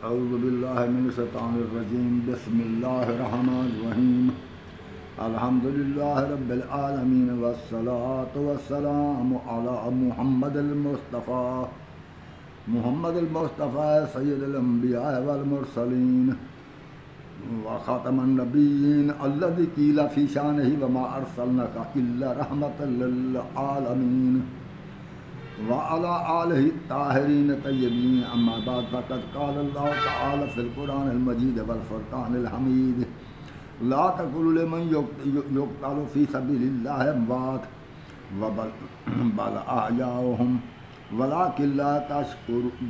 اعوذ باللہ من الشیطان الرجیم بسم اللہ الرحمن الرحیم الحمد للہ رب العالمین والصلاة والسلام علی محمد المصطفیٰ سید الانبیاء والمرسلین وخاتم النبیین الذی قیل فی شانہ وما ارسلناک الا رحمۃ للعالمین وعلى آلہ الطاہرین الطیبین اما بعد فقد قال اللہ تعالی فی القرآن المجید والفرقان الحمید لا تقولوا لمن یقتل فی سبیل اللہ اموات بل احیاء ولکن لا تشعرون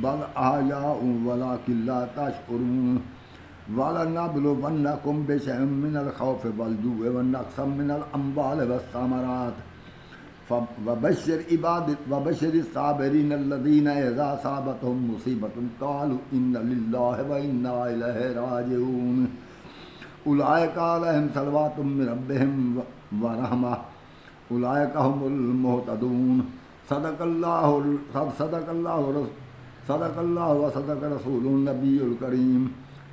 وَلَنَبْلُوَنَّكُمْ بِشَيْءٍ مِّنَ الْخَوْفِ وَالْجُوعِ وَنَقْصٍ مِّنَ الْأَمْوَالِ وَالثَّمَرَاتِ وَبَشِّرِ الصَّابِرِينَ الَّذِينَ إِذَا أَصَابَتْهُم مُّصِيبَةٌ قَالُوا إِنَّ لِلَّهِ وَإِنَّا إِلَيْهِ رَاجِعُونَ أُولَٰئِكَ عَلَيْهِمْ صَلَوَاتٌ مِّن رَّبِّهِمْ وَرَحْمَةٌ أُولَٰئِكَ هُمُ الْمُهْتَدُونَ صدق الله وصدق رسوله النبي الكريم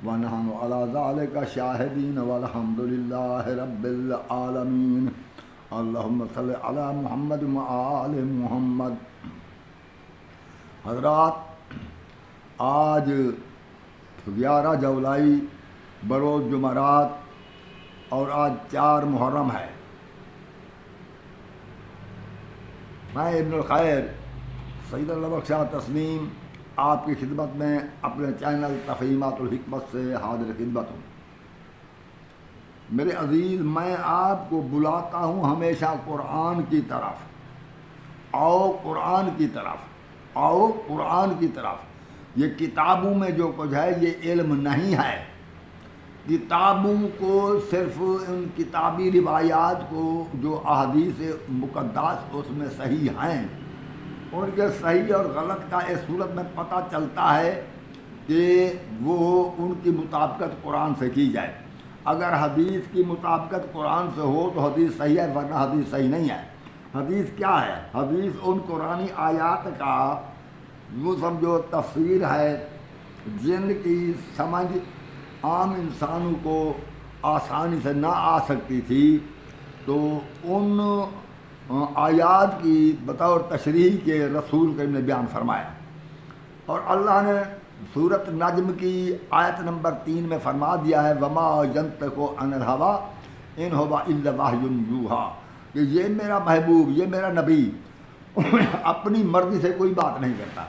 ونحن على ذلك شاهدين والحمد لله رب العالمين اللهم صل على محمد وآل محمد۔ حضرات، آج 11 جولائی بروز جمعرات اور آج 4 محرم ہے۔ میں ابن الخیر سید اللہ بخشا تسلیم آپ کی خدمت میں اپنے چینل تفہیمات الحکمت سے حاضر خدمت ہوں۔ میرے عزیز، میں آپ کو بلاتا ہوں ہمیشہ قرآن کی طرف۔ آؤ قرآن کی طرف، آؤ قرآن کی طرف۔ یہ کتابوں میں جو کچھ ہے یہ علم نہیں ہے۔ کتابوں کو صرف ان کتابی روایات کو جو احادیث مقدس اس میں صحیح ہیں، ان کے صحیح اور غلط کا اس صورت میں پتہ چلتا ہے کہ وہ ان کی مطابقت قرآن سے کی جائے۔ اگر حدیث کی مطابقت قرآن سے ہو تو حدیث صحیح ہے، ورنہ حدیث صحیح نہیں ہے۔ حدیث کیا ہے؟ حدیث ان قرآنی آیات کا وہ سمجھو تفسیر ہے جن کی سمجھ عام انسانوں کو آسانی سے نہ آ سکتی تھی، تو ان آیات کی بطور تشریح کے رسول کریم نے بیان فرمایا۔ اور اللہ نے سورۃ نجم کی آیت نمبر 3 میں فرما دیا ہے وما ینطق عن الہویٰ ان هو الا وحی یوحیٰ، کہ یہ میرا محبوب، یہ میرا نبی اپنی مرضی سے کوئی بات نہیں کرتا،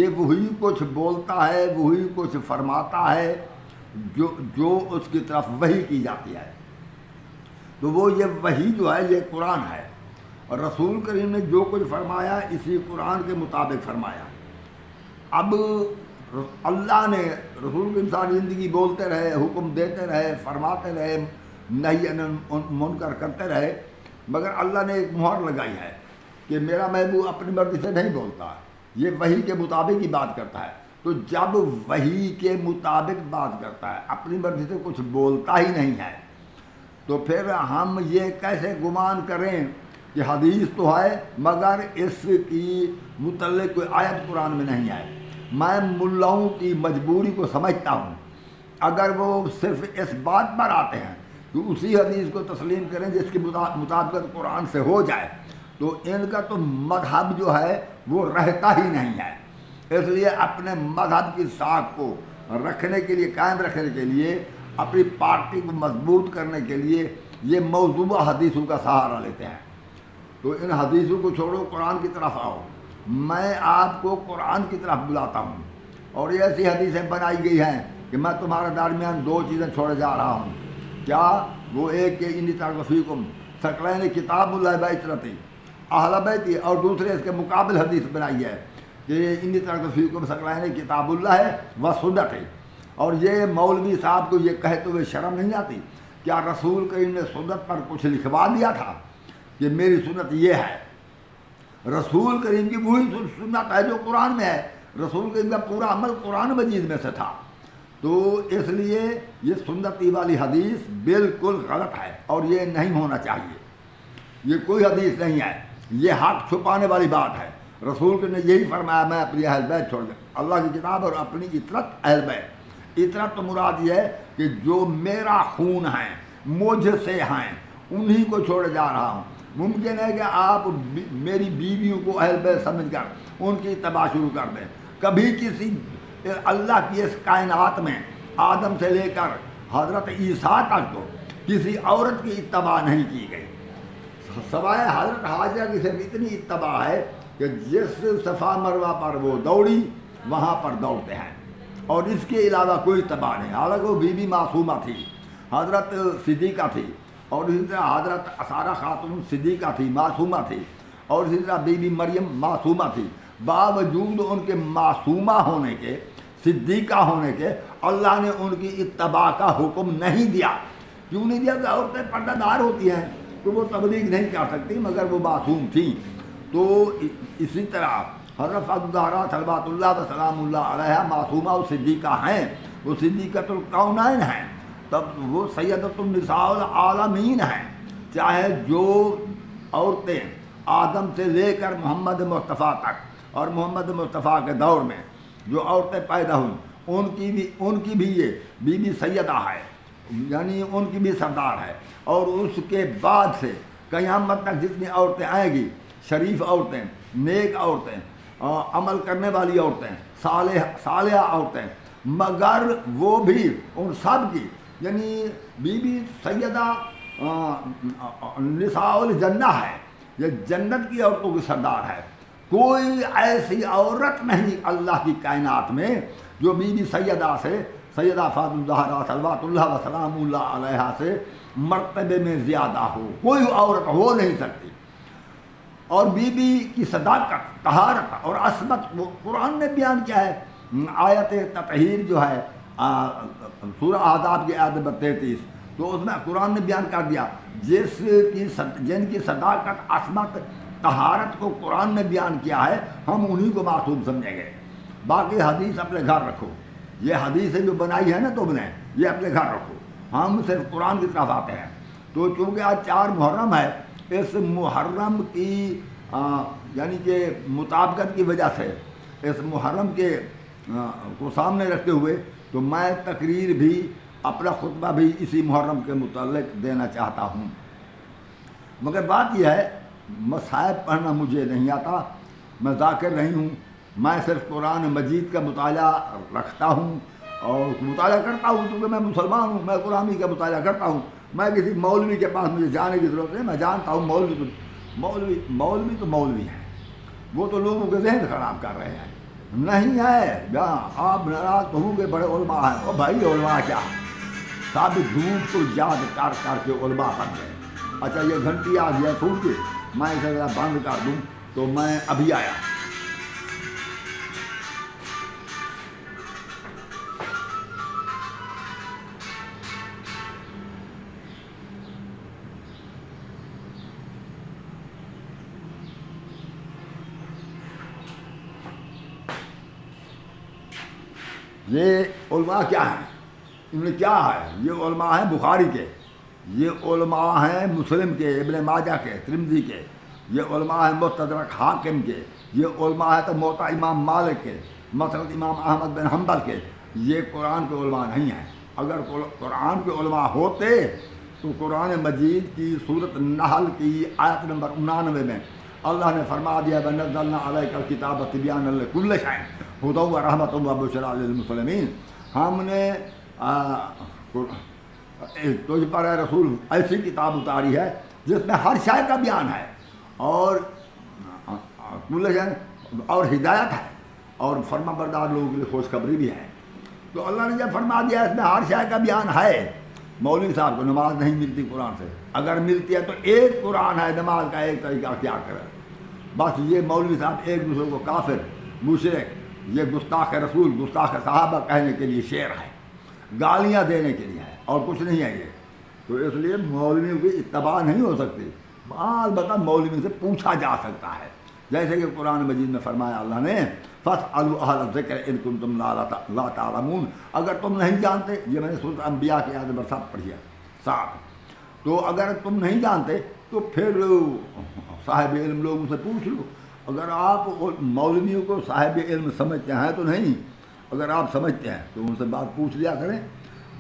یہ وہی کچھ بولتا ہے، وہی کچھ فرماتا ہے جو اس کی طرف وحی کی جاتی ہے۔ تو وہ یہ وحی جو ہے یہ قرآن ہے، اور رسول کریم نے جو کچھ فرمایا اسی قرآن کے مطابق فرمایا۔ اب اللہ نے رسول کی انسانی زندگی بولتے رہے، حکم دیتے رہے، فرماتے رہے، نہی عن منکر کرتے رہے، مگر اللہ نے ایک مہر لگائی ہے کہ میرا محبوب اپنی مرضی سے نہیں بولتا، یہ وحی کے مطابق ہی بات کرتا ہے۔ تو جب وحی کے مطابق بات کرتا ہے، اپنی مرضی سے کچھ بولتا ہی نہیں ہے، تو پھر ہم یہ کیسے گمان کریں کہ حدیث تو ہے مگر اس کی متعلق کوئی آیت قرآن میں نہیں ہے۔ میں ملاؤں کی مجبوری کو سمجھتا ہوں، اگر وہ صرف اس بات پر آتے ہیں کہ اسی حدیث کو تسلیم کریں جس کی مطابقت قرآن سے ہو جائے، تو ان کا تو مذہب جو ہے وہ رہتا ہی نہیں ہے۔ اس لیے اپنے مذہب کی ساکھ کو رکھنے کے لیے، قائم رکھنے کے لیے، اپنی پارٹی کو مضبوط کرنے کے لیے یہ موضوعہ حدیثوں کا سہارا لیتے ہیں۔ تو ان حدیثوں کو چھوڑو، قرآن کی طرف آؤ۔ میں آپ کو قرآن کی طرف بلاتا ہوں، اور یہ ایسی حدیثیں بنائی گئی ہیں کہ میں تمہارے درمیان 2 چیزیں چھوڑے جا رہا ہوں۔ کیا؟ وہ ایک کہ انی ترک فیکم ثقلین کتاب اللہ بعترتی اہل بیتی، اور دوسرے اس کے مقابل حدیث بنائی ہے کہ انی ترک فیکم ثقلین کتاب اللہ و سنت۔ اور یہ مولوی صاحب کو یہ کہتے ہوئے شرم نہیں آتی؟ کیا رسول کریم نے سنت پر کچھ لکھوا دیا تھا کہ میری سنت یہ ہے؟ رسول کریم کی وہی سنت ہے جو قرآن میں ہے، رسول کریم کا پورا عمل قرآن مجید میں سے تھا۔ تو اس لیے یہ سنتی والی حدیث بالکل غلط ہے اور یہ نہیں ہونا چاہیے، یہ کوئی حدیث نہیں ہے، یہ حق چھپانے والی بات ہے۔ رسول نے یہی فرمایا میں اپنی اہل بیت چھوڑ دیں، اللہ کی کتاب اور اپنی اطرت اہل بیت، اطرت تو مراد یہ ہے کہ جو میرا خون ہے، مجھ سے ہیں، انہی کو چھوڑے جا رہا ہوں۔ ممکن ہے کہ آپ میری بیویوں کو اہل بیت سمجھ کر ان کی اتباع شروع کر دیں۔ کبھی کسی اللہ کی اس کائنات میں آدم سے لے کر حضرت عیسیٰ تک تو کسی عورت کی اتباع نہیں کی گئی، سوائے حضرت حاجرہ کی صرف اتنی اتباع ہے کہ جس صفا مروہ پر وہ دوڑی وہاں پر دوڑتے ہیں، اور اس کے علاوہ کوئی اتباع نہیں۔ حالانکہ وہ بی بی معصومہ تھی، حضرت صدیقہ تھی، اور اسی طرح حضرت سارہ خاتون صدیقہ تھی، معصومہ تھی، اور اسی طرح بی بی مریم معصومہ تھی۔ باوجود ان کے معصومہ ہونے کے، صدیقہ ہونے کے، اللہ نے ان کی اتباع کا حکم نہیں دیا۔ کیوں نہیں دیا؟ کہ عورتیں پردہ دار ہوتی ہیں تو وہ تبلیغ نہیں کر سکتی، مگر وہ معصوم تھیں۔ تو اسی طرح حضرت الزہرا صلوات اللہ و سلام اللہ علیہ معصومہ و صدیقہ ہیں، وہ صدیقۃ الکونین ہیں، تب وہ سیدۃ النساء العالمین ہیں۔ چاہے جو عورتیں آدم سے لے کر محمد مصطفیٰ تک اور محمد مصطفیٰ کے دور میں جو عورتیں پیدا ہوئیں، ان کی بھی یہ بی بی سیدہ ہے، یعنی ان کی بھی سردار ہے۔ اور اس کے بعد سے قیامت تک جتنی عورتیں آئیں گی، شریف عورتیں، نیک عورتیں، عمل کرنے والی عورتیں، صالحہ عورتیں، مگر وہ بھی ان سب کی، یعنی بی بی سیدہ نساء الجنہ ہے، یہ جنت کی عورتوں کی سردار ہے۔ کوئی ایسی عورت نہیں اللہ کی کائنات میں جو بی بی سیدہ سے، سیدہ فاطمہ الزہرا صلوات اللہ و سلام اللہ علیہا سے مرتبے میں زیادہ ہو، کوئی عورت ہو نہیں سکتی۔ اور بی بی کی صداقت، طہارت اور عصمت وہ قرآن نے بیان کیا ہے۔ آیت تطہیر جو ہے سورہ احزاب کی آیت نمبر 33، تو اس میں قرآن نے بیان کر دیا جن کی صداقت، عصمت، طہارت کو قرآن نے بیان کیا ہے، ہم انہی کو معصوم سمجھیں گے۔ باقی حدیث اپنے گھر رکھو، یہ حدیثیں جو بنائی ہے نا تم نے، یہ اپنے گھر رکھو، ہم صرف قرآن کی طرف آتے ہیں۔ تو چونکہ آج 4 محرم ہے، اس محرم کی یعنی کہ مطابقت کی وجہ سے، اس محرم کے کو سامنے رکھتے ہوئے، تو میں تقریر بھی، اپنا خطبہ بھی اسی محرم کے متعلق دینا چاہتا ہوں۔ مگر بات یہ ہے، مصائب پڑھنا مجھے نہیں آتا، میں ذاکر نہیں ہوں، میں صرف قرآن مجید کا مطالعہ رکھتا ہوں اور مطالعہ کرتا ہوں، کیونکہ میں مسلمان ہوں، میں قرآن کا مطالعہ کرتا ہوں۔ میں کسی مولوی کے پاس مجھے جانے کی ضرورت نہیں، میں جانتا ہوں مولوی تو مولوی ہیں، وہ تو لوگوں کے ذہن خراب کر رہے ہیں۔ نہیں ہے، آپ ناراض ہوں گے، بڑے علماء ہیں۔ اور بھائی علماء کیا، سب جھوٹ کو یاد کر کر کے علماء بن گئے۔ اچھا یہ گھنٹی آ گیا، چھوڑ کے میں اسے ذرا بند کر دوں، تو میں ابھی آیا۔ یہ علماء کیا ہیں، ان میں کیا ہے؟ یہ علماء ہیں بخاری کے، یہ علماء ہیں مسلم کے، ابن ماجہ کے، ترمذی کے، یہ علماء ہیں مستدرک حاکم کے، یہ علماء ہیں تو موطا امام مالک کے، مسند امام احمد بن حنبل کے۔ یہ قرآن کے علماء نہیں ہیں۔ اگر قرآن کے علماء ہوتے تو قرآن مجید کی سورۃ النحل کی آیت نمبر 99 میں اللہ نے فرما دیا وَنَزَّلْنَا عَلَيْكَ الْكِتَابَ تِبْيَانًا لِكُلِّ شَيْءٍ هُدًى وَرَحْمَةً وَبُشْرَىٰ لِلْمُسْلِمِينَ۔ ہم نے تجھ پر اے رسول ایسی کتاب اتاری ہے جس میں ہر شے کا بیان ہے، اور کل شے اور ہدایت ہے، اور فرما بردار لوگوں کے لیے خوشخبری بھی ہے۔ تو اللہ نے جب فرما دیا اس میں ہر شے کا بیان ہے، مولوی صاحب کو نماز نہیں ملتی قرآن سے، اگر ملتی ہے تو ایک قرآن ہے، نماز کا ایک طریقہ اختیار کرے۔ بس یہ مولوی صاحب ایک دوسرے کو کافر، مشرک، یہ گستاخ رسول، گستاخ صحابہ کہنے کے لیے شعر ہے، گالیاں دینے کے لیے ہے، اور کچھ نہیں ہے یہ۔ تو اس لیے مولویوں کی اتباع نہیں ہو سکتی، البتہ مولوی سے پوچھا جا سکتا ہے، جیسے کہ قرآن مجید میں فرمایا اللہ نے فَاسْأَلُوا أَهْلَ الذِّكْرِ إِن كُنتُمْ لَا تَعْلَمُونَ۔ اگر تم نہیں جانتے، یہ میں نے سورۃ انبیاء کی آیت نمبر 7 پڑھی ہے، 7۔ تو اگر تم نہیں جانتے تو پھر صاحب علم لوگوں سے پوچھ لو۔ اگر آپ مولویوں کو صاحب علم سمجھتے ہیں تو نہیں، اگر آپ سمجھتے ہیں تو ان سے بات پوچھ لیا کریں،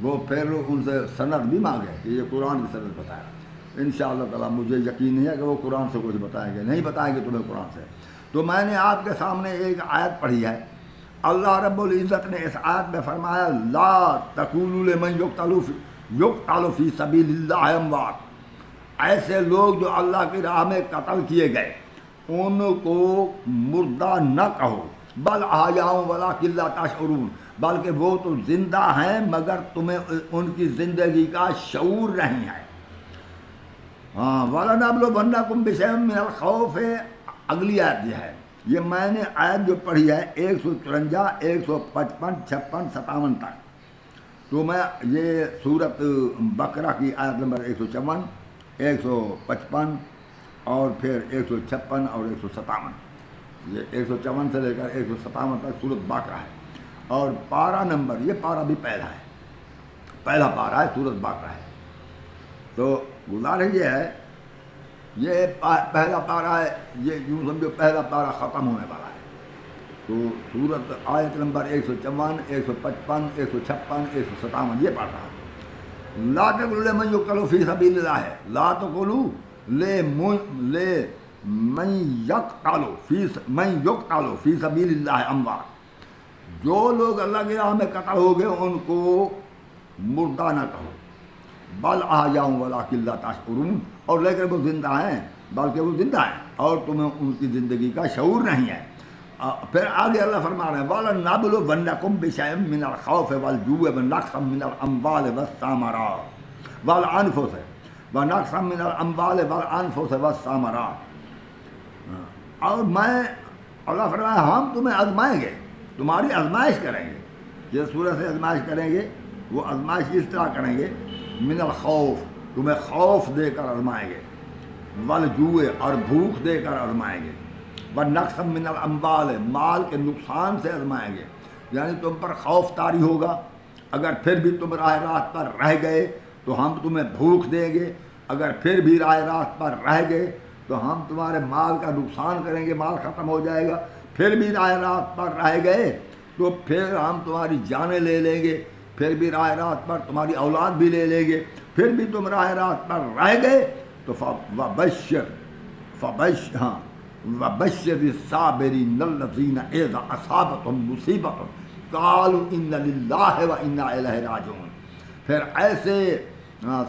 وہ پھر ان سے سند بھی مانگیں کہ یہ قرآن کی سند بتایا۔ انشاءاللہ تعالیٰ مجھے یقین نہیں ہے کہ وہ قرآن سے کچھ بتائیں گے، نہیں بتائیں گے تمہیں قرآن سے۔ تو میں نے آپ کے سامنے ایک آیت پڑھی ہے، اللہ رب العزت نے اس آیت میں فرمایا لا تقولوا لمن یقتل فی سبیل اللہ اموات، ایسے لوگ جو اللہ کی راہ میں قتل کیے گئے ان کو مردہ نہ کہو، بل احیاء ولکن لا تشعرون، بلکہ وہ تو زندہ ہیں مگر تمہیں ان کی زندگی کا شعور نہیں ہے۔ ہاں وَلَنَبْلُوَنَّكُمْ بِشَيْءٍ مِّنَ الْخَوْفِ، اگلی آیت یہ ہے، یہ میں نے آیت جو پڑھی ہے 154 155 56 57 تک، تو میں یہ سورت بقرہ کی آیت نمبر 154 155 اور پھر 156 اور 157، یہ 154 سے لے کر 157 تک سورت بقرہ ہے، اور پارہ نمبر، یہ پارہ بھی پہلا پارہ ہے، سورت بقرہ ہے۔ تو گزارش یہ ہے، یہ پہلا پارہ ہے، یہ یوں سمجھو پہلا پارہ ختم ہونے والا ہے۔ تو سورت آیت نمبر 154 155 156 157 یہ پڑھ رہا ہے۔ لا تقولوا لمن یقتل فی سبیل اللہ ہے، لا تقولوا لمن یقتل فی سبیل اللہ اموات، جو لوگ اللہ کی راہ میں قتل ہو گئے ان کو مردہ نہ کہو، بل احیاء ولکن لا تشعرون، اور لیکن وہ زندہ ہیں، بلکہ وہ زندہ ہیں اور تمہیں ان کی زندگی کا شعور نہیں ہے۔ پھر آگے اللہ فرما رہے ہیں وَلَنَبْلُوَنَّكُمْ بِشَيْءٍ مِّنَ الْخَوْفِ وَالْجُوعِ وَنَقْصٍ مِّنَ الْأَمْوَالِ وَالثَّمَرَاتِ وَالْأَنفُسِ وَنَقْصٍ مِّنَ الْأَمْوَالِ وَالْأَنفُسِ وَالثَّمَرَاتِ، اور میں اللہ فرمایا ہم تمہیں آزمائیں گے، تمہاری آزمائش کریں گے۔ جس صورت سے آزمائش کریں گے وہ آزمائش اس طرح کریں گے، من الخوف، تمہیں خوف دے کر آزمائیں گے، والجوع، اور بھوک دے کر آزمائیں گے، والنقص من الاموال، مال کے نقصان سے آزمائیں گے، یعنی تم پر خوف طاری ہوگا، اگر پھر بھی تم راہ راست پر رہ گئے تو ہم تمہیں بھوک دیں گے، اگر پھر بھی راہ راست پر رہ گئے تو ہم تمہارے مال کا نقصان کریں گے، مال ختم ہو جائے گا، پھر بھی راہ راست پر رہ گئے تو پھر ہم تمہاری جانیں لے لیں گے، پھر بھی راہ راست پر تمہاری اولاد بھی لے لیں گے، پھر بھی تم راہ راست پر رہ گئے تو وَبَشِّرِ الصَّابِرِينَ الَّذِينَ إِذَا أَصَابَتْهُمْ مُصِيبَةٌ قَالُوا إِنَّ لِلَّهِ وَإِنَّا إِلَيْهِ رَاجِعُونَ، پھر ایسے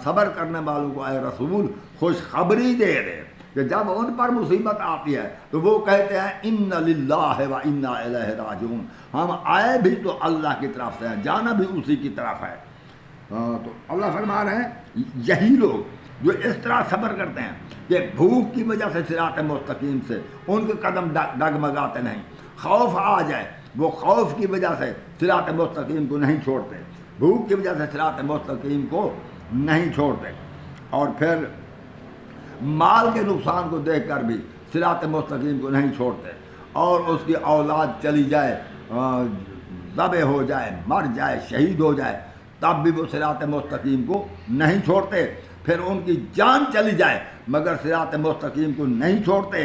صبر کرنے والوں کو اے رسول خوشخبری دے دے کہ جب ان پر مصیبت آتی ہے تو وہ کہتے ہیں اِنَّ لِلَّهِ وَإِنَّا إِلَيْهِ رَاجِعُونَ، ہم آئے بھی تو اللہ کی طرف سے ہیں، جانا بھی اسی کی طرف ہے۔ تو اللہ فرما رہے ہیں یہی لوگ جو اس طرح صبر کرتے ہیں کہ بھوک کی وجہ سے صراط مستقیم سے ان کے قدم ڈگمگاتے نہیں، خوف آ جائے وہ خوف کی وجہ سے صراط مستقیم کو نہیں چھوڑتے، بھوک کی وجہ سے صراط مستقیم کو نہیں چھوڑتے، اور پھر مال کے نقصان کو دیکھ کر بھی صراط مستقیم کو نہیں چھوڑتے، اور اس کی اولاد چلی جائے، ذبح ہو جائے، مر جائے، شہید ہو جائے، تب بھی وہ صراط مستقیم کو نہیں چھوڑتے، پھر ان کی جان چلی جائے مگر صراط مستقیم کو نہیں چھوڑتے۔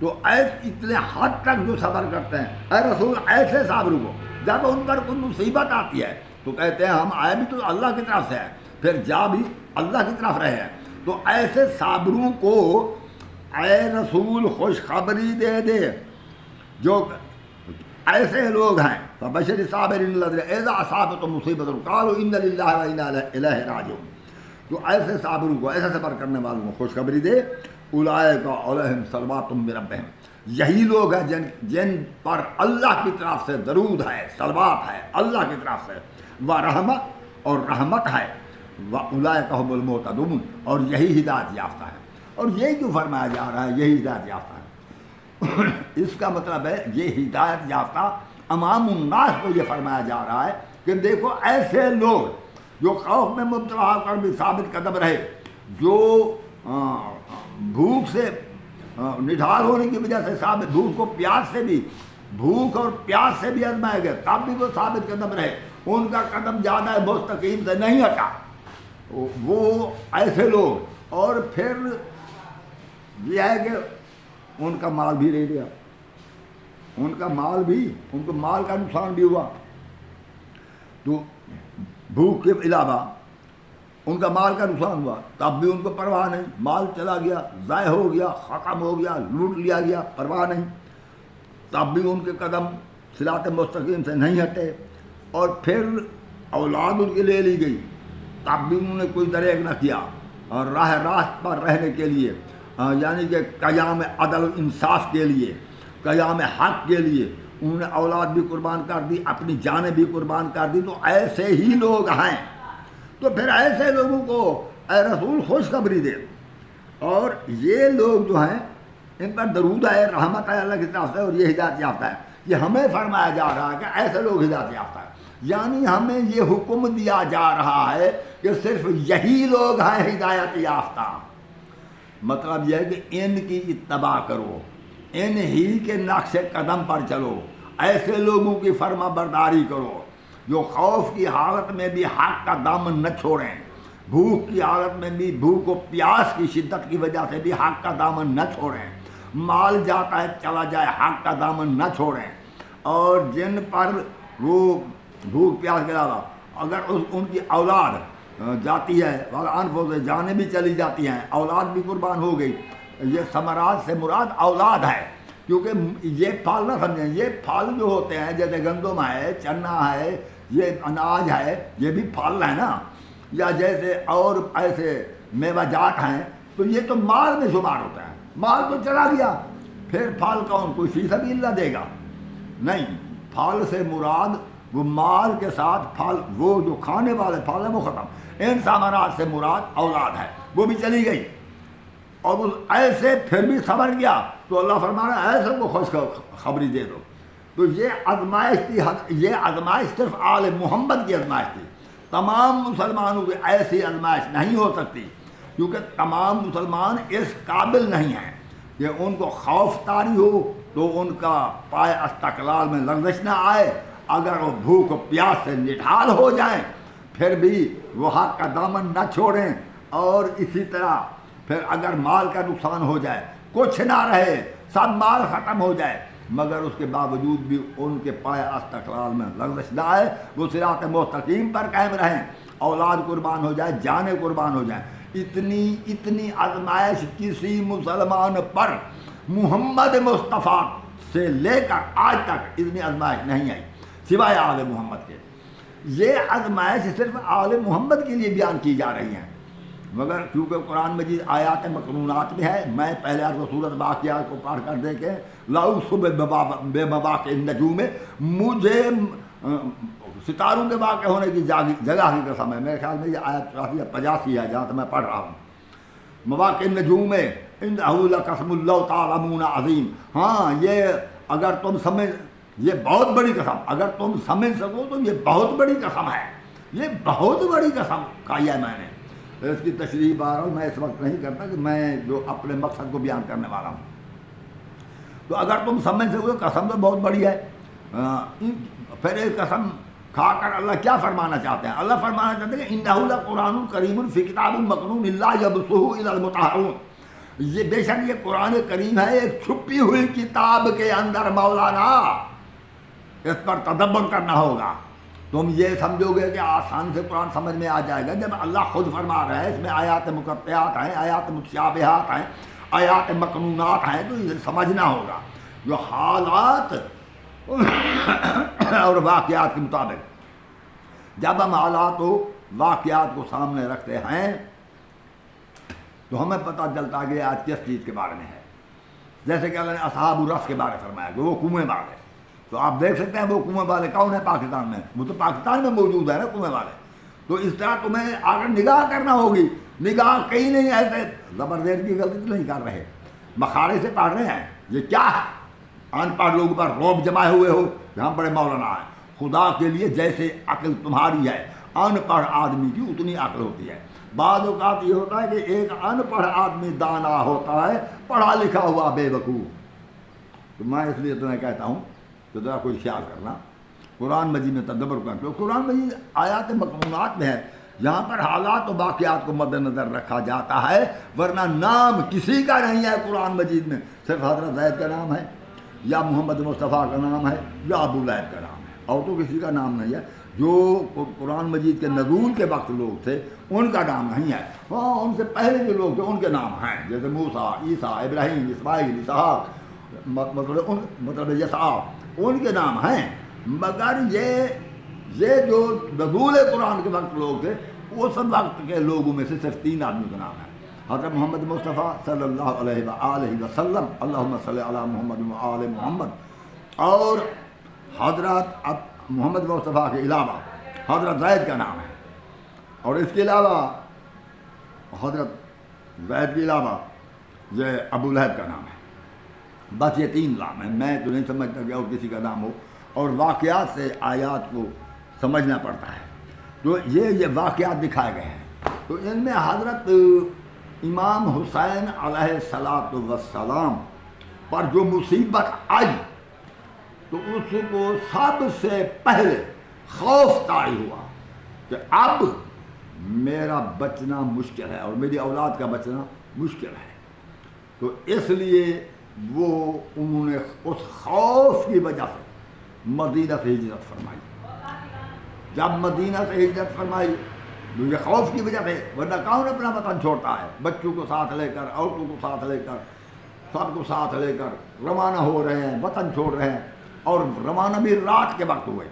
تو اتنے حد تک جو صبر کرتے ہیں، اے رسول ایسے صابروں کو جب ان پر کوئی مصیبت آتی ہے تو کہتے ہیں ہم آئے بھی تو اللہ کی طرف سے ہیں، پھر جا بھی اللہ کی طرف رہے ہیں، تو ایسے صابروں کو اے رسول خوشخبری دے دے، جو ایسے لوگ ہیں فبشر الصابرین الذین اذا اصابتهم مصیبۃ قالوا ان للہ وانا الیہ راجعون، تو ایسے صابروں کو، ایسے صبر کرنے والوں کو خوشخبری دے، اولئک علیہم صلوات من ربہم، یہی لوگ ہیں جن پر اللہ کی طرف سے درود ہے، صلوات ہے اللہ کی طرف سے، ورحمت، اور رحمت ہے، واولئک هم المہتدون، اور یہی ہدایت یافتہ ہے۔ اور یہی جو فرمایا جا رہا ہے یہی ہدایت یافتہ ہے، اس کا مطلب ہے یہ ہدایت یافتہ عوام الناس کو یہ فرمایا جا رہا ہے کہ دیکھو ایسے لوگ جو خوف میں مبتلا ہو کر بھی ثابت قدم رہے، جو بھوک سے نڈھال ہونے کی وجہ سے ثابت، بھوک اور پیاس سے بھی آزمائے گئے تب بھی وہ ثابت قدم رہے، ان کا قدم زیادہ مستقیم سے نہیں ہٹا، وہ ایسے لوگ، اور پھر یہ ہے کہ ان کا مال بھی لے لیا، ان کا مال بھی، ان کو مال کا نقصان بھی ہوا، تو بھوک کے علاوہ ان کا مال کا نقصان ہوا تب بھی ان کو پرواہ نہیں، مال چلا گیا، ضائع ہو گیا، ختم ہو گیا، لوٹ لیا گیا، پرواہ نہیں، تب بھی ان کے قدم صراط مستقیم سے نہیں ہٹے۔ اور پھر اولاد ان کی لے لی گئی تب بھی انہوں نے کوئی دریغ نہ کیا، اور راہ راست پر رہنے کے لیے یعنی کہ قیام عدل و انصاف کے لیے، قیام حق کے لیے انہوں نے اولاد بھی قربان کر دی، اپنی جانیں بھی قربان کر دی۔ تو ایسے ہی لوگ ہیں، تو پھر ایسے لوگوں کو اے رسول خوشخبری دے۔ اور یہ لوگ جو ہیں ان پر درود ہے، رحمت ہے اللہ کی طرف سے، اور یہ ہدایت یافتہ ہے۔ یہ ہمیں فرمایا جا رہا ہے کہ ایسے لوگ ہدایت یافتہ ہیں، یعنی ہمیں یہ حکم دیا جا رہا ہے کہ صرف یہی لوگ ہیں ہدایت یافتہ۔ مطلب یہ ہے کہ ان کی اتباع کرو، ان ہی کے نقش قدم پر چلو، ایسے لوگوں کی فرما برداری کرو جو خوف کی حالت میں بھی حق کا دامن نہ چھوڑیں، بھوک کی حالت میں بھی، بھوک و پیاس کی شدت کی وجہ سے بھی حق کا دامن نہ چھوڑیں، مال جاتا ہے چلا جائے حق کا دامن نہ چھوڑیں، اور جن پر وہ بھوک پیاس کے علاوہ اگر ان کی اولاد جاتی ہے، انفوں سے جانیں بھی چلی جاتی ہیں، اولاد بھی قربان ہو گئی، یہ ثمرات سے مراد اولاد ہے، کیونکہ یہ پھل نہ سمجھیں، یہ پھل جو ہوتے ہیں جیسے گندم ہے، چنا ہے، یہ اناج ہے، یہ بھی پھل ہے نا، یا جیسے اور ایسے میوہ جات ہیں، تو یہ تو مال میں شمار ہوتا ہے، مال تو چلا گیا، پھر پھل کون کوئی فی سبیل اللہ دے گا؟ نہیں، پھل سے مراد وہ مال کے ساتھ پھل، وہ جو کھانے والے پھل ہیں وہ ختم، ان ثمرات سے مراد اولاد ہے، وہ بھی چلی گئی، اور وہ ایسے پھر بھی صبر کیا تو اللہ فرمانا ایسے کو خوش خبری دے دو۔ تو یہ آزمائش تھی، یہ آزمائش صرف آل محمد کی آزمائش تھی، تمام مسلمانوں کی ایسی آزمائش نہیں ہو سکتی، کیونکہ تمام مسلمان اس قابل نہیں ہیں کہ ان کو خوف طاری ہو تو ان کا پائے استقلال میں لغزش نہ آئے، اگر وہ بھوک و پیاس سے نڈھال ہو جائیں پھر بھی وہ حق کا دامن نہ چھوڑیں، اور اسی طرح پھر اگر مال کا نقصان ہو جائے، کچھ نہ رہے، سب مال ختم ہو جائے، مگر اس کے باوجود بھی ان کے پائے استقلال میں لغزش نہ آئے، وہ صراط مستقیم پر قائم رہیں، اولاد قربان ہو جائے، جانیں قربان ہو جائیں۔ اتنی آزمائش کسی مسلمان پر محمد مصطفیٰ سے لے کر آج تک اتنی آزمائش نہیں آئی سوائے آل محمد کے۔ یہ آزمائش صرف آل محمد کے لیے بیان کی جا رہی ہیں، مگر کیونکہ قرآن مجید آیات مقرونات میں ہے، میں پہلے سورۃ واقعات کو پڑھ کر دیکھیں، بے مواقع النجوم میں مجھے ستاروں کے واقع ہونے کی جگہ کی قسم ہے، میرے خیال میں یہ آیت 85 ہے جہاں سے میں پڑھ رہا ہوں، مواقع النجوم میں انہ لقسم اللہ تعلمون عظیم۔ ہاں، یہ اگر تم سمجھ، یہ بہت بڑی قسم، اگر تم سمجھ سکو تو یہ بہت بڑی قسم ہے، یہ بہت بڑی قسم کھائی ہے میں نے۔ اس کی تشریح بہرحال میں اس وقت نہیں کرتا کہ میں جو اپنے مقصد کو بیان کرنے والا ہوں، تو اگر تم سمجھ سکو قسم تو بہت بڑی ہے۔ پھر ایک قسم کھا کر اللہ کیا فرمانا چاہتے ہیں؟ اللہ فرمانا چاہتے ہیں کہ انہ لقرآن کریم فی کتاب مکنون لا یمسہ الا المطہرون، یہ بے شک یہ قرآن کریم ہے ایک چھپی ہوئی کتاب کے اندر مولانا، اس پر تدبر کرنا ہوگا۔ تم یہ سمجھو گے کہ آسان سے قرآن سمجھ میں آ جائے گا، جب اللہ خود فرما رہا ہے اس میں آیات مقطعات ہیں، آیات متشابہات ہیں، آیات مقنونات ہیں، تو یہ سمجھنا ہوگا جو حالات اور واقعات کے مطابق۔ جب ہم حالات و واقعات کو سامنے رکھتے ہیں تو ہمیں پتہ چلتا ہے کہ آج کس چیز کے بارے میں ہے۔ جیسے کہ اللہ نے اصحاب الرس کے بارے فرمایا کہ وہ کنویں والے، تو آپ دیکھ سکتے ہیں وہ کنویں والے کون ہیں پاکستان میں، وہ تو پاکستان میں موجود ہے نا کنویں والے۔ تو اس طرح تمہیں اگر نگاہ کرنا ہوگی، نگاہ کہیں نہیں ایسے زبردست کی غلطی تو نہیں کر رہے، مخارے سے پڑھ رہے ہیں، یہ کیا ہے؟ ان پڑھ لوگوں پر روب جمائے ہوئے ہو کہ ہم بڑے مولانا ہیں۔ خدا کے لیے جیسے عقل تمہاری ہے، ان پڑھ آدمی کی اتنی عقل ہوتی ہے۔ بعض اوقات یہ ہوتا ہے کہ ایک ان پڑھ آدمی دانا ہوتا ہے، پڑھا لکھا ہوا بے وقوف۔ تو میں اس لیے تمہیں کہتا ہوں تو ذرا کوئی خیال کرنا، قرآن مجید میں تدبر کرنا، تو قرآن مجید آیات مقنونات میں ہے، یہاں پر حالات و واقعات کو مد نظر رکھا جاتا ہے، ورنہ نام کسی کا نہیں ہے قرآن مجید میں، صرف حضرت زید کا نام ہے، یا محمد مصطفیٰ کا نام ہے، یا ابو لہب کا نام ہے، اور تو کسی کا نام نہیں ہے۔ جو قرآن مجید کے نزول کے وقت لوگ تھے ان کا نام نہیں ہے، ہاں ان سے پہلے جو لوگ تھے ان کے نام ہیں، جیسے موسیٰ، عیسیٰ، ابراہیم، اسماعیل، اسحاق، مطلب یسع، ان کے نام ہیں، مگر یہ جو نزول قرآن کے وقت لوگ تھے اس وقت کے لوگوں میں سے صرف 3 آدمیوں کا نام ہے، حضرت محمد مصطفیٰ صلی اللہ علیہ وآلہ وسلم، اللہم صلی علی محمد وآل محمد، اور حضرت محمد مصطفیٰ کے علاوہ حضرت زید کا نام ہے، اور اس کے علاوہ حضرت زید کے علاوہ یہ ابو لہب کا نام ہے، بس یہ 3 نام ہیں، میں تو نہیں سمجھتا کہ اور کسی کا نام ہو، اور واقعات سے آیات کو سمجھنا پڑتا ہے، تو یہ واقعات دکھائے گئے ہیں، تو ان میں حضرت امام حسین علیہ السلام پر جو مصیبت آئی تو اس کو سب سے پہلے خوف طاری ہوا کہ اب میرا بچنا مشکل ہے اور میری اولاد کا بچنا مشکل ہے، تو اس لیے انہوں نے اس خوف کی وجہ سے مدینہ سے ہجرت فرمائی۔ جب مدینہ سے ہجرت فرمائی تو یہ خوف کی وجہ سے، ورنہ کون اپنا وطن چھوڑتا ہے، بچوں کو ساتھ لے کر، عورتوں کو ساتھ لے کر، سب کو ساتھ لے کر روانہ ہو رہے ہیں، وطن چھوڑ رہے ہیں، اور روانہ بھی رات کے وقت ہوئے،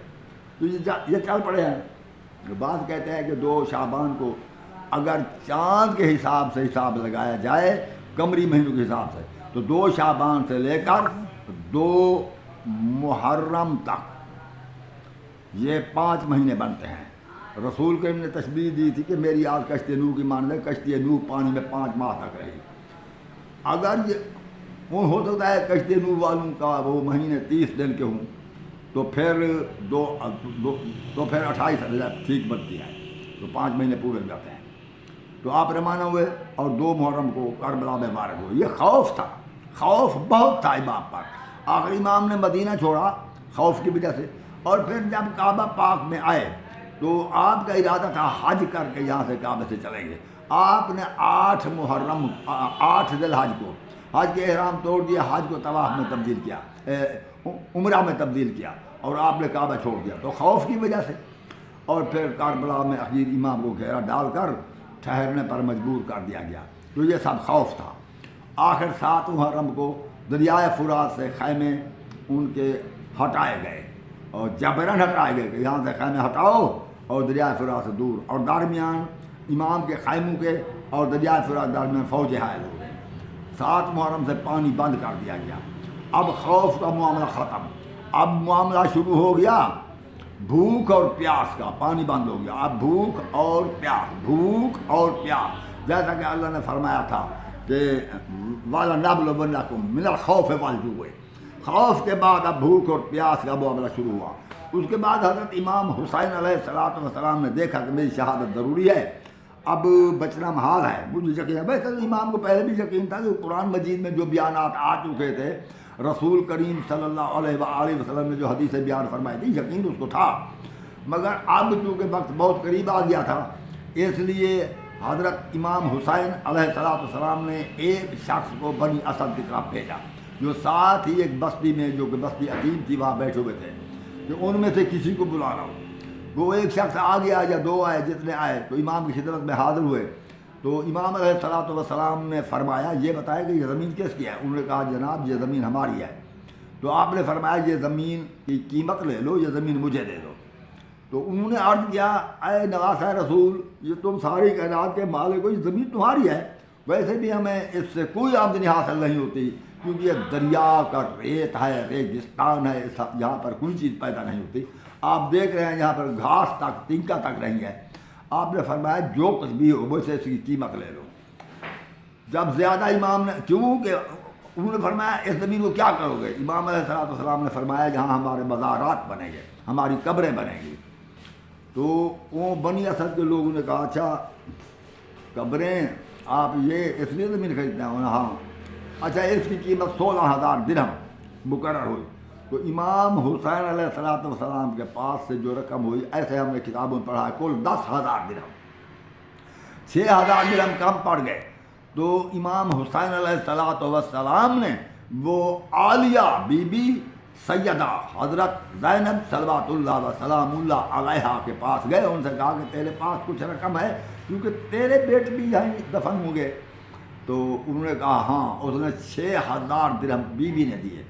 تو یہ چل پڑے ہیں۔ بعض کہتے ہیں کہ 2 شعبان کو اگر چاند کے حساب سے حساب لگایا جائے، قمری مہینوں کے حساب سے، تو 2 شعبان سے لے کر 2 محرم تک یہ 5 مہینے بنتے ہیں۔ رسول کریم نے تشبیہ دی تھی کہ میری آج کشتی نوح کی مانند ہے، کشتی نوح پانی میں 5 ماہ تک رہی۔ اگر یہ ہو سکتا ہے کشتی نوح والوں کا وہ مہینے 30 دن کے ہوں تو پھر 28 ٹھیک بنتی ہے، تو 5 مہینے پورے ہو جاتے ہیں۔ تو آپ روانہ ہوئے اور 2 محرم کو کربلا میں وارد ہوئے۔ یہ خوف تھا، خوف بہت تھا امام پر۔ آخر امام نے مدینہ چھوڑا خوف کی وجہ سے، اور پھر جب کعبہ پاک میں آئے تو آپ کا ارادہ تھا حج کر کے یہاں سے کعبے سے چلیں گے۔ آپ نے 8 محرم 8 ذی الحج کو حج کے احرام توڑ دیا، حج کو طواف میں تبدیل کیا، عمرہ میں تبدیل کیا، اور آپ نے کعبہ چھوڑ دیا، تو خوف کی وجہ سے۔ اور پھر کربلا میں اخیر امام کو گھیرا ڈال کر ٹھہرنے پر مجبور کر دیا گیا، تو یہ سب خوف تھا۔ آخر 7 محرم کو دریائے فرات سے خیمے ان کے ہٹائے گئے، اور جبراً ہٹائے گئے کہ یہاں سے خیمے ہٹاؤ اور دریائے فرات سے دور، اور درمیان امام کے خیموں کے اور دریائے فرات درمیان فوجیں حائل ہو گئی۔ 7 محرم سے پانی بند کر دیا گیا۔ اب خوف کا معاملہ ختم، اب معاملہ شروع ہو گیا بھوک اور پیاس کا، پانی بند ہو گیا، اب بھوک اور پیاس، بھوک اور پیاس، جیسا کہ اللہ نے فرمایا تھا کہ وَلَنَبْلُوَنَّكُم مِّنَ الْخَوْفِ وَالْجُوعِ، خوف کے بعد اب بھوک اور پیاس کا معاملہ شروع ہوا۔ اس کے بعد حضرت امام حسین علیہ السلام نے دیکھا کہ میری شہادت ضروری ہے، اب بچنا محال ہے، مجھے یقین ہے، ویسے امام کو پہلے بھی یقین تھا کہ قرآن مجید میں جو بیانات آ چکے تھے، رسول کریم صلی اللہ علیہ وآلہ وسلم نے جو حدیثیں بیان فرمائی تھی، یقین اس کو تھا، مگر اب چونکہ وقت بہت قریب آ گیا تھا، اس لیے حضرت امام حسین علیہ السلام نے ایک شخص کو بنی اسد کی طرف بھیجا، جو ساتھ ہی ایک بستی میں، جو کہ بستی عتیم تھی، وہاں بیٹھے ہوئے تھے، کہ ان میں سے کسی کو بلا رہا ہوں۔ وہ ایک شخص آ گیا یا 2 آئے، جتنے آئے تو امام کی خدمت میں حاضر ہوئے، تو امام علیہ السلام نے فرمایا یہ بتایا کہ یہ زمین کس کی ہے؟ انہوں نے کہا جناب یہ زمین ہماری ہے۔ تو آپ نے فرمایا یہ زمین کی قیمت لے لو، یہ زمین مجھے دے دو۔ تو انہوں نے عرض کیا اے نواسہ رسول، یہ تم ساری کائنات کے مالک ہو، یہ زمین تمہاری ہے، ویسے بھی ہمیں اس سے کوئی آمدنی حاصل نہیں ہوتی، کیونکہ یہ دریا کا ریت ہے، ریگستان ہے، یہاں پر کوئی چیز پیدا نہیں ہوتی، آپ دیکھ رہے ہیں یہاں پر گھاس تک، تنکا تک نہیں ہے۔ آپ نے فرمایا جو کچھ بھی ہو ویسے اس کی قیمت لے لو۔ جب زیادہ امام نے، کیونکہ انہوں نے فرمایا اس زمین کو کیا کرو گے؟ امام علیہ السلام نے فرمایا جہاں ہمارے مزارات بنیں گے، ہماری قبریں بنیں گی۔ تو وہ بنی اسد کے لوگوں نے کہا اچھا قبریں آپ یہ اس لیے زمین خریدتے ہیں؟ ہاں۔ اچھا اس کی قیمت 16,000 درہم مقرر ہوئی۔ تو امام حسین علیہ السلام کے پاس سے جو رقم ہوئی، ایسے ہم نے کتابوں میں پڑھا ہے، کل 10,000 درہم، 6,000 درہم کم پڑ گئے۔ تو امام حسین علیہ السلام نے وہ عالیہ بی بی سیدہ حضرت زینب صلوات اللہ وسلام اللہ علیہا کے پاس گئے، ان سے کہا کہ تیرے پاس کچھ رقم ہے کیونکہ تیرے بیٹے بھی یہیں دفن ہوں گے؟ تو انہوں نے کہا ہاں۔ اس نے 6000 درہم بیوی نے دیے،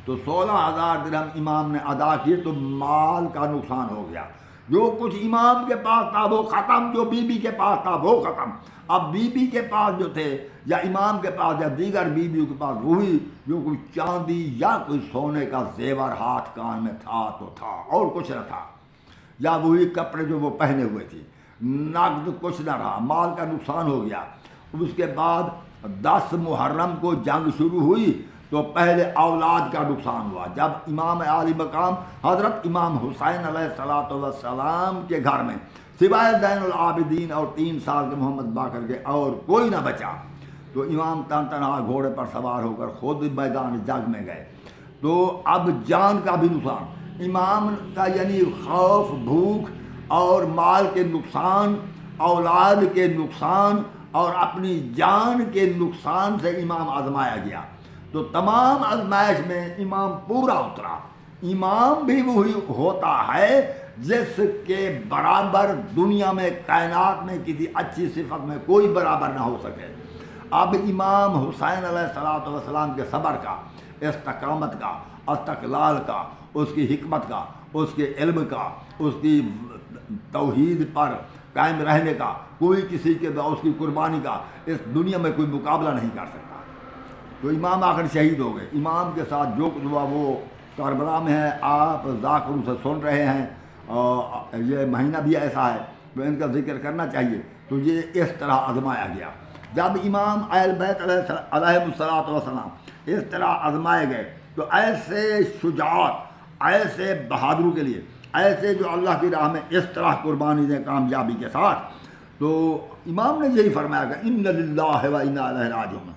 تو 16000 درہم امام نے ادا کیے، تو مال کا نقصان ہو گیا۔ جو کچھ امام کے پاس تھا وہ ختم، جو بی بی کے پاس تھا وہ ختم۔ اب بی بی کے پاس جو تھے یا امام کے پاس یا دیگر بیویوں کے پاس وہی جو کوئی چاندی یا کوئی سونے کا زیور ہاتھ کان میں تھا تو تھا، اور کچھ نہ تھا، یا وہی کپڑے جو وہ پہنے ہوئے تھے، نقد کچھ نہ رہا، مال کا نقصان ہو گیا۔ اس کے بعد 10 محرم کو جنگ شروع ہوئی تو پہلے اولاد کا نقصان ہوا، جب امام عالی مقام حضرت امام حسین علیہ الصلوۃ والسلام کے گھر میں سوائے زین العابدین اور 3 سال کے محمد باقر کے اور کوئی نہ بچا، تو امام تن تنہا گھوڑے پر سوار ہو کر خود میدان جنگ میں گئے۔ تو اب جان کا بھی نقصان، امام کا یعنی خوف، بھوک اور مال کے نقصان، اولاد کے نقصان اور اپنی جان کے نقصان سے امام آزمایا گیا۔ تو تمام آزمائش میں امام پورا اترا۔ امام بھی وہی ہوتا ہے جس کے برابر دنیا میں کائنات میں کسی اچھی صفت میں کوئی برابر نہ ہو سکے۔ اب امام حسین علیہ الصلوۃ والسلام کے صبر کا، استقامت کا، استقلال کا، اس کی حکمت کا، اس کے علم کا، اس کی توحید پر قائم رہنے کا، کوئی کسی کے اس کی قربانی کا اس دنیا میں کوئی مقابلہ نہیں کر سکتا۔ تو امام آخر شہید ہو گئے۔ امام کے ساتھ جو کچھ ہوا وہ کربلا میں ہے، آپ ذاکر سے سن رہے ہیں، اور یہ مہینہ بھی ایسا ہے تو ان کا ذکر کرنا چاہیے۔ تو یہ اس طرح آزمایا گیا۔ جب امام اہل بیت علیہ الصلوۃ والسلام اس طرح آزمائے گئے تو ایسے شجاعت، ایسے بہادروں کے لیے، ایسے جو اللہ کی راہ میں اس طرح قربانی دیں کامیابی کے ساتھ، تو امام نے یہی فرمایا کہ ان للہ و انا الیہ راجعون۔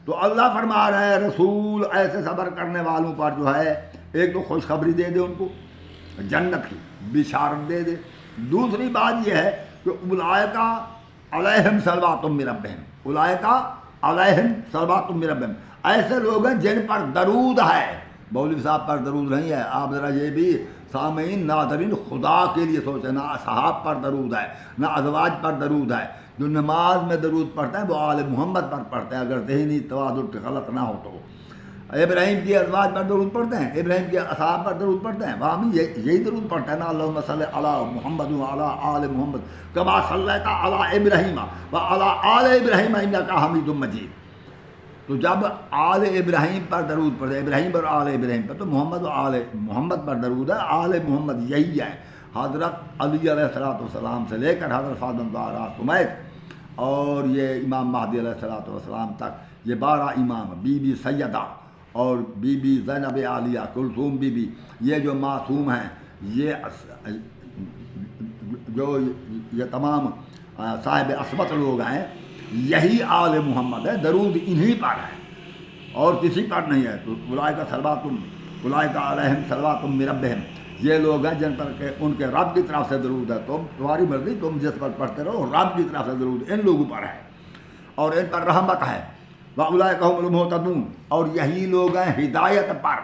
تو اللہ فرما رہے ہیں رسول ایسے صبر کرنے والوں پر جو ہے ایک تو خوشخبری دے دے، ان کو جنت کی بشارت دے دے۔ دوسری بات یہ ہے کہ اولئک علیہم صلوات من ربہم، اولئک علیہم صلوات من ربہم، ایسے لوگ ہیں جن پر درود ہے۔ مولوی صاحب پر درود نہیں ہے، آپ ذرا یہ بھی سامعین ناظرین خدا کے لیے سوچیں، نہ اصحاب پر درود ہے، نہ ازواج پر درود ہے۔ جو نماز میں درود پڑھتا ہے وہ آل محمد پر پڑھتا ہے، اگر ذہنی توازن غلط نہ ہو تو۔ ابراہیم کی ازواج پر درود پڑھتے ہیں، ابراہیم کے اصحاب پر درود پڑھتے ہیں، وہاں بھی یہی درود پڑھتے ہیں نا، اللہم صلی علی محمد و علی آل محمد کما صلیت علی ابراہیم و علی آل ابراہیم انک حمید مجید۔ تو جب آل ابراہیم پر درود پڑھتے ہیں، ابراہیم اور آل ابراہیم پر، تو محمد و آل محمد پر درود ہے۔ آل محمد یہی ہے، حضرت علی علیہ السلام سے لے کر حضرت فاطمہ زہرا سمیت اور یہ امام مہدی علیہ السلام تک، یہ 12 امام، بی بی سیدہ اور بی بی زینب عالیہ کلثوم بی بی، یہ جو معصوم ہیں، یہ تمام صاحب عصمت لوگ ہیں، یہی آل محمد ہے، درود انہی پر ہے اور کسی پر نہیں ہے۔ تو اولئک صلوات اولئک علیہم صلوات من ربہم، یہ لوگ ہیں جن پر کہ ان کے رب کی طرف سے درود ہے۔ تمہاری مرضی، تم جس پر پڑھتے رہو، رب کی طرف سے درود ان لوگوں پر ہے اور ان پر رحمت ہے۔ وَأُولَئِكَ هُمُ الْمُهْتَدُونَ، اور یہی لوگ ہیں ہدایت پر۔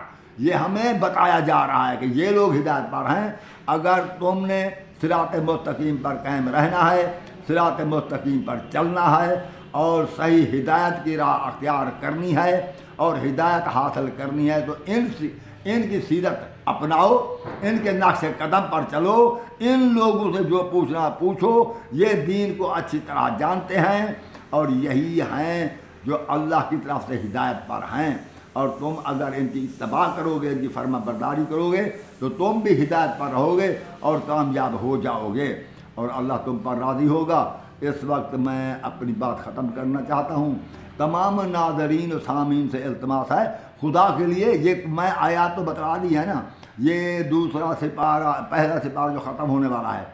یہ ہمیں بتایا جا رہا ہے کہ یہ لوگ ہدایت پر ہیں۔ اگر تم نے صراط مستقیم پر قائم رہنا ہے، صراط مستقیم پر چلنا ہے اور صحیح ہدایت کی راہ اختیار کرنی ہے اور ہدایت حاصل کرنی ہے، تو ان کی سیرت اپناؤ، ان کے نقش قدم پر چلو، ان لوگوں سے جو پوچھنا پوچھو، یہ دین کو اچھی طرح جانتے ہیں اور یہی ہیں جو اللہ کی طرف سے ہدایت پر ہیں۔ اور تم اگر ان کی اتباع کرو گے، ان کی فرما برداری کرو گے، تو تم بھی ہدایت پر رہو گے اور کامیاب ہو جاؤ گے اور اللہ تم پر راضی ہوگا۔ اس وقت میں اپنی بات ختم کرنا چاہتا ہوں۔ تمام ناظرین و سامعین سے التماس ہے خدا کے لیے، یہ میں آیات تو بتلا دی ہے نا، یہ دوسرا سپارہ، پہلا سپارہ جو ختم ہونے والا ہے،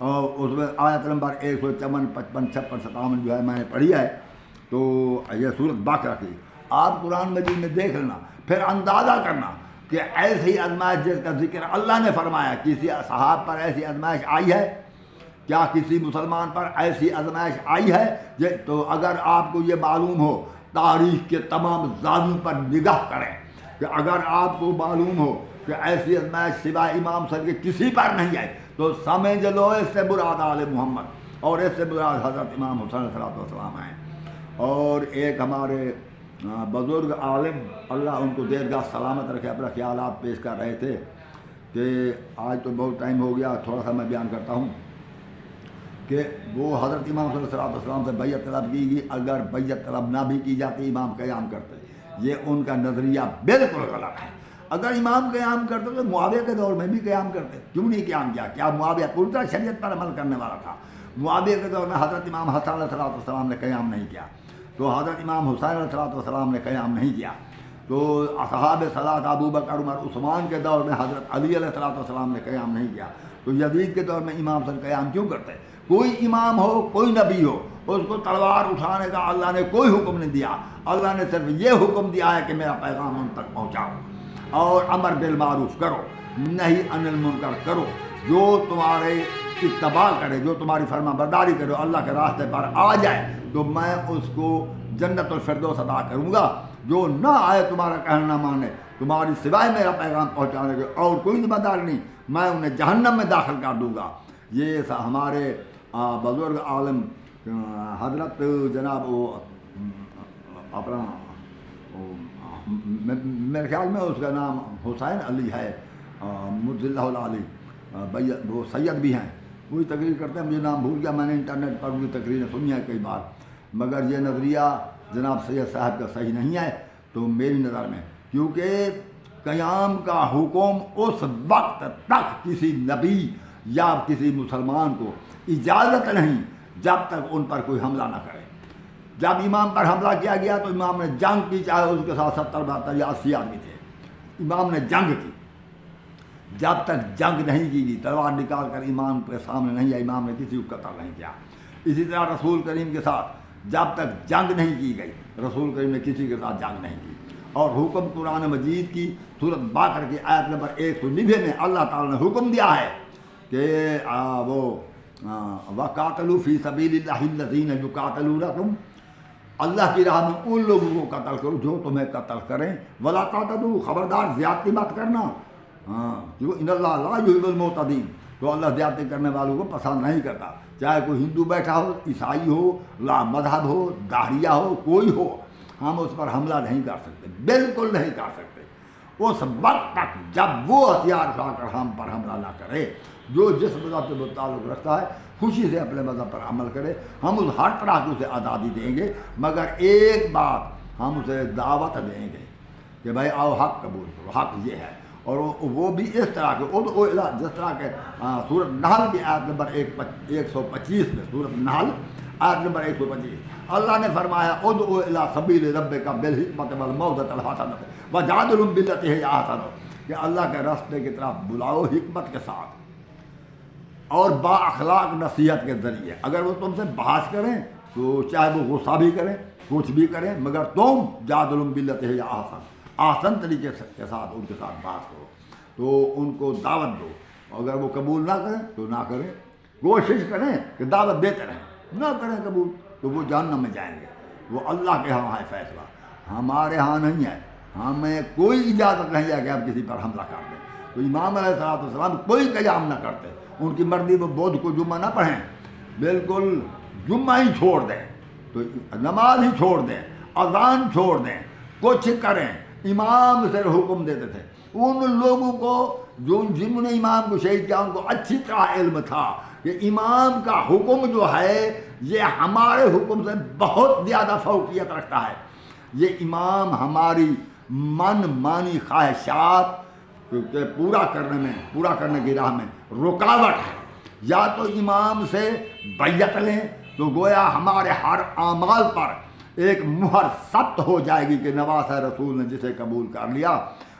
اور اس میں آیت نمبر 154، 55، 56، 57 جو ہے میں نے پڑھی ہے، تو یہ سورۃ بقرہ کی آپ قرآن مجید میں دیکھ لینا، پھر اندازہ کرنا کہ ایسی آزمائش جس کا ذکر اللہ نے فرمایا، کسی صحاب پر ایسی آزمائش آئی ہے کیا؟ کسی مسلمان پر ایسی آزمائش آئی ہے؟ تو اگر آپ کو یہ معلوم ہو، تاریخ کے تمام زادوں پر نگاہ کریں، کہ اگر آپ کو معلوم ہو کہ ایسی ازمائش سوائے امام صاحب کے کسی پر نہیں ہے تو سمجھ لو اس سے مراد آل محمد اور اس سے مراد حضرت امام حسین علیہ السلام ہیں۔ اور ایک ہمارے بزرگ عالم اللہ ان کو دیر گاہ سلامت رکھے اپنا خیالات پیش کر رہے تھے کہ آج تو بہت ٹائم ہو گیا، تھوڑا سا میں بیان کرتا ہوں کہ وہ حضرت امام صلی اللہ علیہ وسلم سے بیعت طلب کی گئی، اگر بیعت طلب نہ بھی کی جاتی امام قیام کرتے، یہ ان کا نظریہ بالکل غلط ہے۔ اگر امام قیام کرتے تو معاویہ کے دور میں بھی قیام کرتے، کیوں نہیں قیام کیا؟ کیا معاویہ پوری طرح شریعت پر عمل کرنے والا تھا؟ معاویہ کے دور میں حضرت امام حسن علیہ السلام نے قیام نہیں کیا، تو حضرت امام حسین علیہ السلام نے قیام نہیں کیا، تو اصحاب صلاۃ ابو بکر عمر عثمان کے دور میں حضرت علی علیہ السلام نے قیام نہیں کیا، تو یزید کے دور میں امام صلی قیام کیوں کرتے؟ کوئی امام ہو، کوئی نبی ہو، اس کو تلوار اٹھانے کا اللہ نے کوئی حکم نہیں دیا، اللہ نے صرف یہ حکم دیا ہے کہ میرا پیغام ان تک پہنچاؤ اور امر بالمعروف کرو، نہی عن المنکر کرو، جو تمہارے اتباع کرے، جو تمہاری فرما برداری کرے، اللہ کے راستے پر آ جائے تو میں اس کو جنت الفردوس عطا کروں گا، جو نہ آئے تمہارا کہنا نہ مانے، تمہاری سوائے میرا پیغام پہنچانے کے اور کوئی ذمہ دار نہیں، میں انہیں جہنم میں داخل کر دوں گا۔ یہ ہمارے بزرگ عالم حضرت جناب اپنا میرے خیال میں اس کا نام حسین علی ہے، مجزی اللہ علی، وہ سید بھی ہیں، وہی تقریر کرتے ہیں، مجھے نام بھول گیا، میں نے انٹرنیٹ پر بھی تقریریں سنی ہیں کئی بار، مگر یہ نظریہ جناب سید صاحب کا صحیح نہیں ہے تو میری نظر میں، کیونکہ قیام کا حکم اس وقت تک کسی نبی یا کسی مسلمان کو اجازت نہیں جب تک ان پر کوئی حملہ نہ کرے۔ جب امام پر حملہ کیا گیا تو امام نے جنگ کی، چاہے اس کے ساتھ 70 72 یا 80 آدمی تھے، امام نے جنگ کی، جب تک جنگ نہیں کی گئی، تلوار نکال کر امام کے سامنے نہیں آئی، امام نے کسی کو قتل نہیں کیا۔ اسی طرح رسول کریم کے ساتھ جب تک جنگ نہیں کی گئی، رسول کریم نے کسی کے ساتھ جنگ نہیں کی۔ اور حکم قرآن مجید کی سورۃ بقرہ کی آیت نمبر 190 میں اللہ تعالیٰ نے حکم دیا ہے کہ وہ وَقَاتَلُوا فِي سَبِيلِ اللَّهِ الَّذِينَ يُقَاتِلُونَكُمْ، اللہ کی راہ میں ان لوگوں کو قتل کرو جو تمہیں قتل کریں، وَلَا تَعْتَدُوا، خبردار زیادتی مت کرنا، إِنَّ اللَّهَ لَا يُحِبُّ الْمُعْتَدِينَ، تو اللہ زیادتی کرنے والوں کو پسند نہیں کرتا، چاہے کوئی ہندو بیٹھا ہو، عیسائی ہو، لا مذہب ہو، داڑھیا ہو، کوئی ہو، ہم اس پر حملہ نہیں کر سکتے، بالکل نہیں کر سکتے اس وقت تک جب وہ ہتھیار اٹھا کر ہم پر حملہ نہ کرے۔ جو جس مذہب سے تعلق رکھتا ہے خوشی سے اپنے مذہب پر عمل کرے، ہم اس ہر طرح کی اسے آزادی دیں گے، مگر ایک بات ہم اسے دعوت دیں گے کہ بھائی آؤ حق قبول کرو، حق یہ ہے، اور وہ بھی اس طرح کے جس طرح کے سورۃ نحل کی آیت نمبر 125 میں، سورۃ نحل آیت نمبر 125 اللہ نے فرمایا ادعو الی سبیل ربک بالحکمۃ والموعظۃ الحسنۃ وجادلھم باللتی ہی احسن، کہ اللہ کے راستے کی طرف بلاؤ حکمت کے ساتھ اور با اخلاق نصیحت کے ذریعے۔ اگر وہ تم سے بحث کریں تو چاہے وہ غصہ بھی کریں، کچھ بھی کریں، مگر تم جادلھم باللتی ہی احسن، آسان طریقے کے ساتھ ان کے ساتھ بات کرو، تو ان کو دعوت دو، اگر وہ قبول نہ کریں تو نہ کریں، کوشش کریں کہ دعوت دیتے رہیں، نہ کریں قبول تو وہ جہنم میں جائیں گے، وہ اللہ کے ہاں ہے فیصلہ، ہمارے ہاں نہیں ہے، ہمیں کوئی اجازت نہیں ہے کہ ہم کسی پر حملہ کر دیں۔ تو امام علیہ السلام کوئی قیام نہ کرتے، ان کی مرضی وہ بدھ کو جمعہ نہ پڑھیں، بالکل جمعہ ہی چھوڑ دیں، تو نماز ہی چھوڑ دیں، اذان چھوڑ دیں، کچھ کریں، امام سے حکم دیتے تھے۔ ان لوگوں کو جنہوں نے امام کو شہید کیا ان کو اچھی طرح علم تھا کہ امام کا حکم جو ہے یہ ہمارے حکم سے بہت زیادہ فوقیت رکھتا ہے، یہ امام ہماری من مانی خواہشات کے پورا کرنے کی راہ میں رکاوٹ ہے۔ یا تو امام سے بیعت لیں تو گویا ہمارے ہر اعمال پر ایک مہر ثبت ہو جائے گی کہ نواسہ رسول نے جسے قبول کر لیا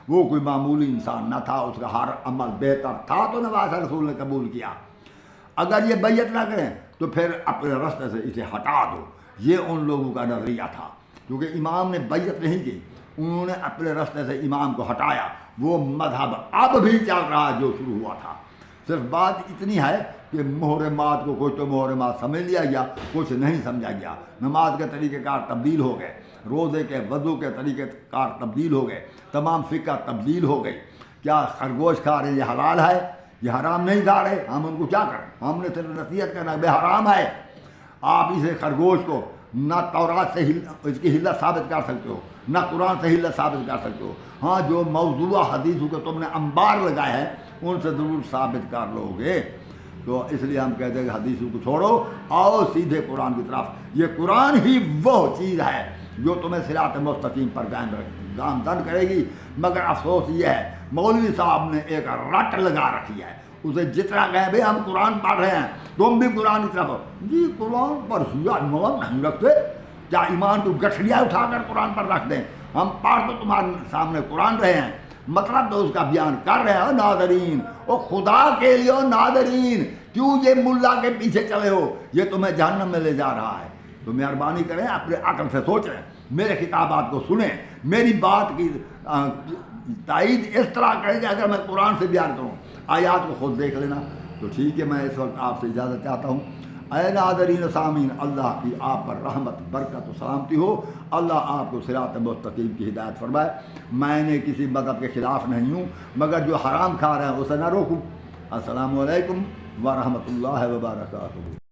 وہ کوئی معمولی انسان نہ تھا، اس کا ہر عمل بہتر تھا تو نواسہ رسول نے قبول کیا۔ اگر یہ بیعت نہ کریں تو پھر اپنے راستے سے اسے ہٹا دو، یہ ان لوگوں کا نظریہ تھا، کیونکہ امام نے بیعت نہیں کی، انہوں نے اپنے راستے سے امام کو ہٹایا، وہ مذہب اب بھی چل رہا جو شروع ہوا تھا۔ صرف بات اتنی ہے کہ محرمات کو کچھ تو محرمات سمجھ لیا گیا، کچھ نہیں سمجھا گیا، نماز کے طریقہ کار تبدیل ہو گئے، روزے کے وضو کے طریقے کار تبدیل ہو گئے، تمام فقہ تبدیل ہو گئی۔ کیا خرگوش کھا رہے ہیں یہ حلال ہے، یہ حرام نہیں کھا رہے، ہم ان کو کیا کریں؟ ہم نے صرف نصیحت کرنا بے حرام ہے۔ آپ اسے خرگوش کو نہ تورات سے اس کی حلت ثابت کر سکتے ہو، نہ قرآن سے حلت ثابت کر سکتے ہو۔ ہاں جو موضوع حدیثوں کو تم نے انبار لگائے ہیں ان سے ضرور ثابت کر لو گے۔ تو اس لیے ہم کہتے ہیں کہ حدیثوں کو چھوڑو، آؤ سیدھے قرآن کی طرف۔ یہ قرآن ہی وہ چیز ہے جو تمہیں صراط مستقیم پر گامزن کرے گی۔ مگر افسوس یہ ہے مولوی صاحب نے ایک رٹ لگا رکھی ہے، اسے جتنا کہیں بھائی ہم قرآن پڑھ رہے ہیں تم بھی قرآن کی طرف ہو۔ جی قرآن پر ایمان نہیں رکھتے، کیا ایمان کو گٹھڑیاں اٹھا کر قرآن پر رکھ دیں؟ ہم پڑھ تو تمہارے سامنے قرآن رہے ہیں، مطلب تو اس کا بیان کر رہے ہیں۔ ناظرین، او خدا کے لیے ناظرین، کیوں یہ ملا کے پیچھے چلے ہو؟ یہ تمہیں جہنم میں لے جا رہا ہے۔ تو مہربانی کریں اپنے عقل سے سوچیں، میرے خطابات کو سنیں، میری بات کی تائید اس طرح کریں کہ اگر میں قرآن سے بیان کروں، آیات کو خود دیکھ لینا۔ تو ٹھیک ہے، میں اس وقت آپ سے اجازت چاہتا ہوں۔ اے ناظرین سامعین، اللہ کی آپ پر رحمت برکت و سلامتی ہو، اللہ آپ کو صراط مستقیم کی ہدایت فرمائے۔ میں نے کسی مذہب کے خلاف نہیں ہوں، مگر جو حرام کھا رہے ہیں اسے نہ روکوں۔ السلام علیکم ورحمۃ اللہ وبرکاتہ۔